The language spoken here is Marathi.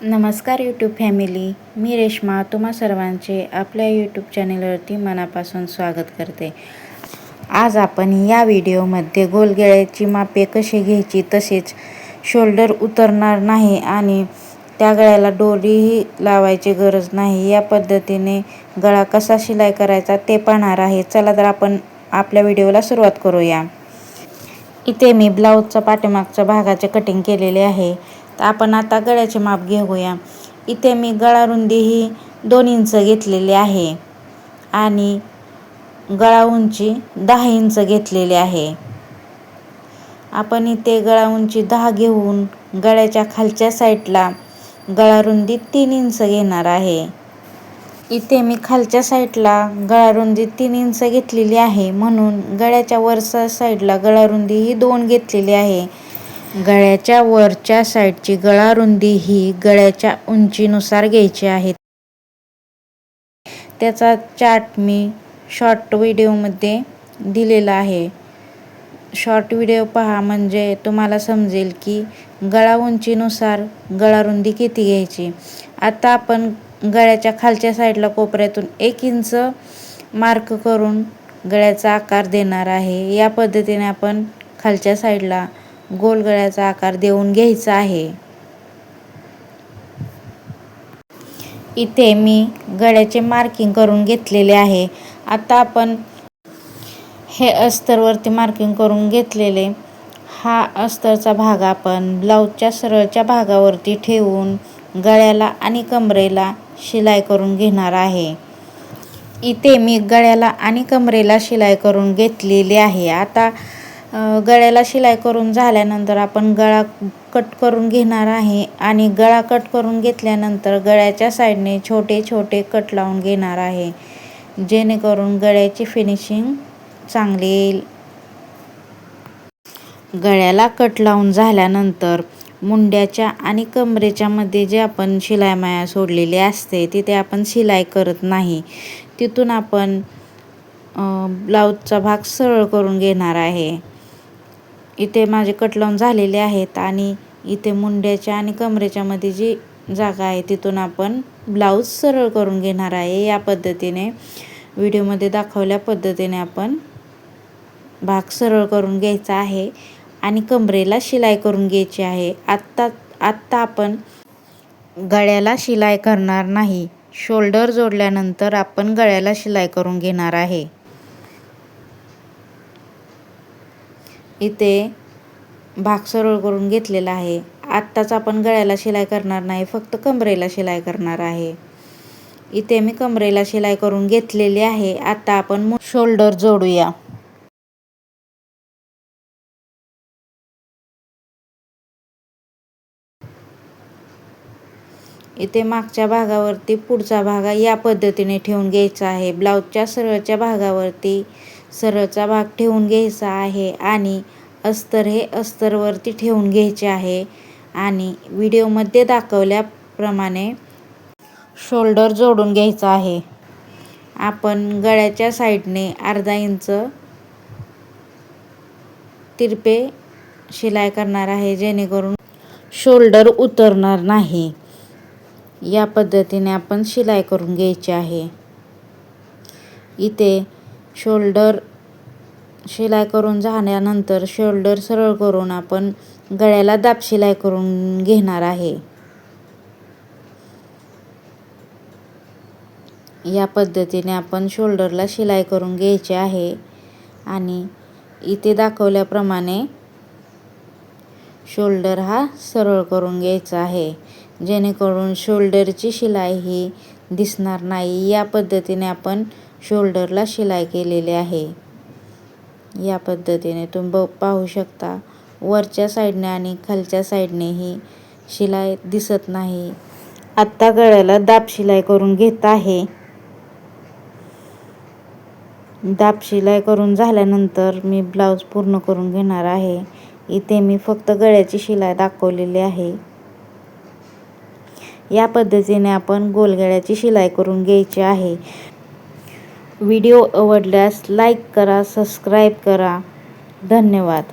नमस्कार यूट्यूब फॅमिली, मी रेश्मा तुम्हा सर्वांचे आपल्या यूट्यूब चॅनेलवरती मनापासून स्वागत करते। आज आपण या व्हिडिओमध्ये गोलगळ्याची मापे कशी घ्यायची, तसेच शोल्डर उतरणार नाही आणि त्या गळ्याला दोरीही लावायची गरज नाही, या पद्धतीने गळा कसा शिलाई करायचा ते पाहणार आहे। चला तर आपण आपल्या व्हिडिओला सुरुवात करूया। इथे मी ब्लाऊजचा पाठीमागच्या भागाचे कटिंग केलेले आहे। तर आपण आता गळ्याचे माप घेऊया। इथे मी गळा रुंदी ही 2 इंच घेतलेली आहे आणि गळा उंची 10 इंच घेतलेली आहे। आपण इथे गळा उंची 10 घेऊन गळ्याच्या खालच्या साईडला गळा रुंदी 3 इंच घेणार आहे। इथे मी खालच्या साईडला गळा रुंदी 3 इंच घेतलेली आहे, म्हणून गळ्याच्या वरच्या साईडला गळा रुंदी ही 2 घेतलेली आहे। गळ्याच्या वरच्या साईडची गळा रुंदी ही गळ्याच्या उंचीनुसार घ्यायची आहे। त्याचा चार्ट मी शॉर्ट व्हिडिओमध्ये दिलेला आहे। शॉर्ट व्हिडिओ पहा, म्हणजे तुम्हाला समजेल की गळा उंचीनुसार गळा रुंदी किती घ्यायची। आता आपण गळ्याच्या खालच्या साईडला कोपऱ्यातून 1 इंच मार्क करून गळ्याचा आकार देणार आहे। या पद्धतीने आपण खालच्या साईडला गोल गळ्याचा आकार देऊन घ्यायचा आहे। इथे मी गळ्याचे मार्किंग करून घेतलेले आहे। आता आपण हे अस्तरवरती मार्किंग करून घेतलेले हा अस्तरचा भाग आपण ब्लाऊजच्या सरळच्या भागावरती ठेवून गळ्याला आणि कमरेला शिलाई करून घेणार आहे। इथे मी गळ्याला आणि कमरेला शिलाई करून घेतलेली आहे। आता गळ्याला शिलाई करून झाल्यानंतर आपण गळा कट करून घेणार आहे आणि गळा कट करून घेतल्यानंतर गळ्याच्या साईडने छोटे छोटे कट लावून घेणार आहे, जेणेकरून गळ्याची फिनिशिंग चांगली येईल। गळ्याला कट लावून झाल्यानंतर मुंड्याच्या आणि कमरेच्या मध्ये जे आपण शिलाई माया सोडलेली असते तिथे आपण शिलाई करत नाही, तिथून आपण ब्लाऊजचा भाग सरळ करून घेणार आहे। इथे माझे कट लावून झालेले आहेत आणि इथे मुंड्याच्या आणि कमरेच्या मध्ये जी जागा आहे तिथून आपण ब्लाऊज सरळ करून घेणार आहे। या पद्धतीने व्हिडिओमध्ये दाखवल्या पद्धतीने आपण भाग सरळ करून घ्यायचा आहे आणि कमरेला शिलाई करून घ्यायची आहे। आत्ता आपण गळ्याला शिलाई करणार नाही, शोल्डर जोडल्यानंतर आपण गळ्याला शिलाई करून घेणार आहे। इथे भाग सरळ करून घेतलेला आहे। आत्ताच आपण गळ्याला शिलाई करणार नाही, फक्त कमरेला शिलाई करणार आहे। इथे मी कमरेला शिलाई करून घेतलेली आहे। आता आपण शोल्डर जोडूया। इथे मागच्या भागावरती पुढचा भाग या पद्धतीने ठेवून घ्यायचा आहे। ब्लाऊजच्या सरळच्या भागावरती सरळचा भाग ठेवून घ्यायचा आहे आणि अस्तर हे अस्तरवरती ठेवून घ्यायचे आहे आणि व्हिडिओमध्ये दाखवल्याप्रमाणे शोल्डर जोडून घ्यायचा आहे। आपण गळ्याच्या साईडने अर्धा इंच तिरपे शिलाई करणार आहे, जेणेकरून शोल्डर उतरणार नाही। या पद्धतीने आपण शिलाई करून घ्यायची आहे। इथे शोल्डर शिलाई करून झाल्यानंतर शोल्डर सरळ करून आपण गळ्याला दाब शिलाई करून घेणार आहे। या पद्धतीने आपण शोल्डरला शिलाई करून घ्यायची आहे आणि इथे दाखवल्याप्रमाणे शोल्डर हा सरळ करून घ्यायचा आहे, जेणेकरून शोल्डरची शिलाई ही दिसणार नाही। या पद्धतीने आपण शोल्डरला शिलाई केलेली आहे। या पद्धतीने तुम्ही पाहू शकता, वरच्या साईडने आणि खालच्या साईडने ही शिलाई दिसत नाही। आत्ता गळ्याला दाब शिलाई करून घेत आहे। दाब शिलाई करून झाल्यानंतर मी ब्लाऊज पूर्ण करून घेणार आहे। इथे मी फक्त गळ्याची शिलाई दाखवलेली आहे। या पद्धतीने आपण गोलगळ्याची शिलाई करून घ्यायची आहे। व्हिडिओ आवडल्यास लाईक करा, सबस्क्राईब करा। धन्यवाद।